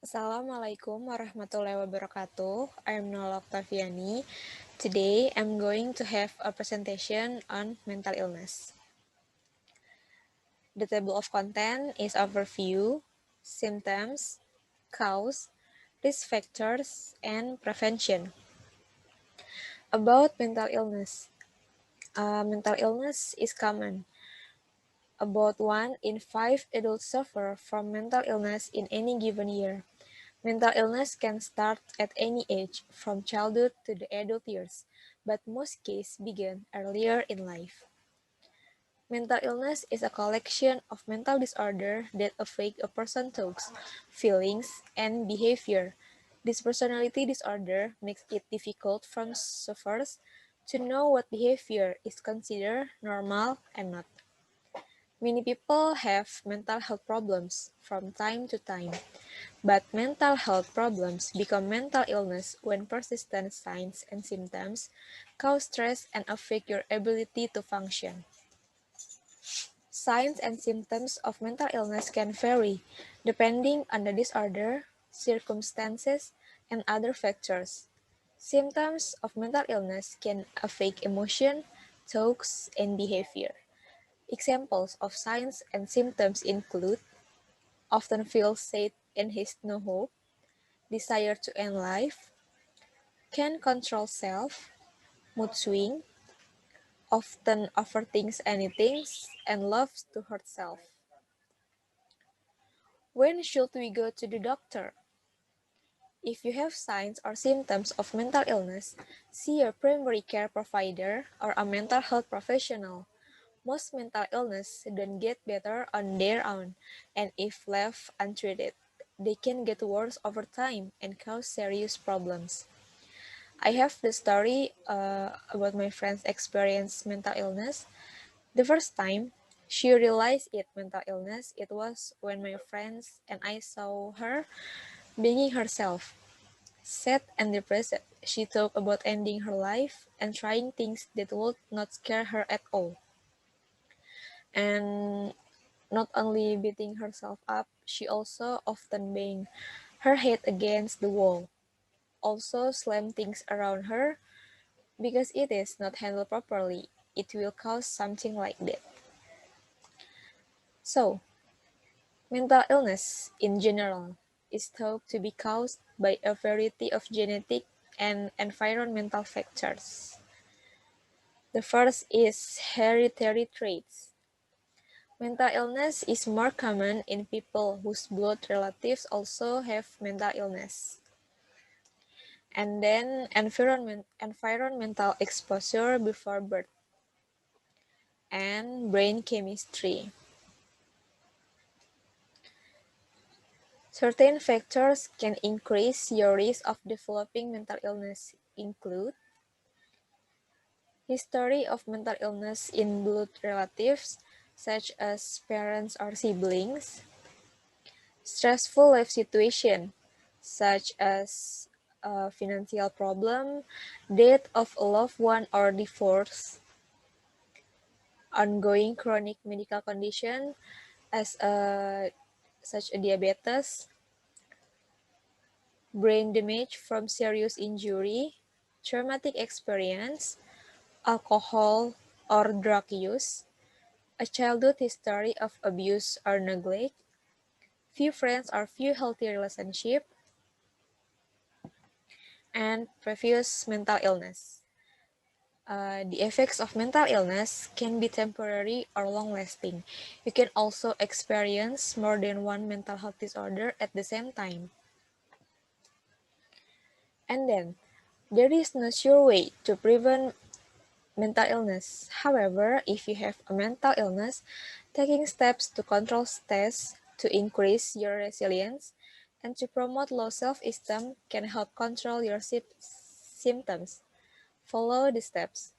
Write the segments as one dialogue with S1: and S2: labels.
S1: Assalamualaikum warahmatullahi wabarakatuh. I'm Nola Octaviani. Today, I'm going to have a presentation on mental illness. The table of content is overview, symptoms, cause, risk factors, and prevention. About mental illness. Mental illness is common. About 1 in 5 adults suffer from mental illness in any given year. Mental illness can start at any age, from childhood to the adult years, but most cases begin earlier in life. Mental illness is a collection of mental disorder that affect a person's thoughts, feelings, and behavior. This personality disorder makes it difficult for sufferers to know what behavior is considered normal and not. Many people have mental health problems from time to time, but mental health problems become mental illness when persistent signs and symptoms cause stress and affect your ability to function. Signs and symptoms of mental illness can vary depending on the disorder, circumstances, and other factors. Symptoms of mental illness can affect emotion, thoughts, and behavior. Examples of signs and symptoms include often feels sad and has no hope, desire to end life, can control self, mood swing, often overthinks anything, and loves to hurt self. When should we go to the doctor? If you have signs or symptoms of mental illness, see your primary care provider or a mental health professional. Most mental illness don't get better on their own, and if left untreated, they can get worse over time and cause serious problems. I have the story about my friend's experience mental illness. The first time she realized it mental illness, it was when my friends and I saw her being herself, sad and depressed. She talked about ending her life and trying things that would not scare her at all. And not only beating herself up, she also often banged her head against the wall. Also slam things around her because it is not handled properly. It will cause something like that. So, mental illness in general is thought to be caused by a variety of genetic and environmental factors. The first is hereditary traits. Mental illness is more common in people whose blood relatives also have mental illness. And then environmental exposure before birth and brain chemistry. Certain factors can increase your risk of developing mental illness include history of mental illness in blood relatives, such as parents or siblings, stressful life situation, such as a financial problem, death of a loved one or divorce, ongoing chronic medical condition as such a diabetes, brain damage from serious injury, traumatic experience, alcohol or drug use, a childhood history of abuse or neglect, few friends or few healthy relationships, and previous mental illness. The effects of mental illness can be temporary or long-lasting. You can also experience more than one mental health disorder at the same time. And then, there is no sure way to prevent mental illness. However, if you have a mental illness, taking steps to control stress, to increase your resilience, and to promote low self-esteem can help control your symptoms. Follow the steps.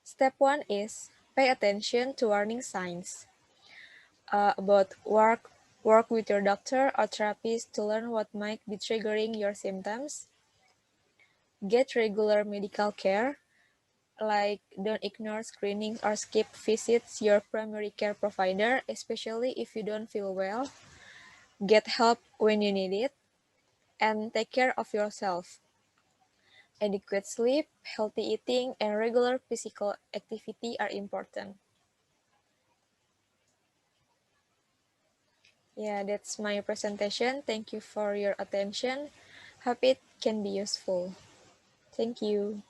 S1: Step 1 is pay attention to warning signs. About work with your doctor or therapist to learn what might be triggering your symptoms. Get regular medical care, like don't ignore screenings or skip visits your primary care provider, especially if you don't feel well. Get help when you need it. and take care of yourself. Adequate sleep, healthy eating, and regular physical activity are important. Yeah, that's my presentation. Thank you for your attention. Hope it can be useful. Thank you.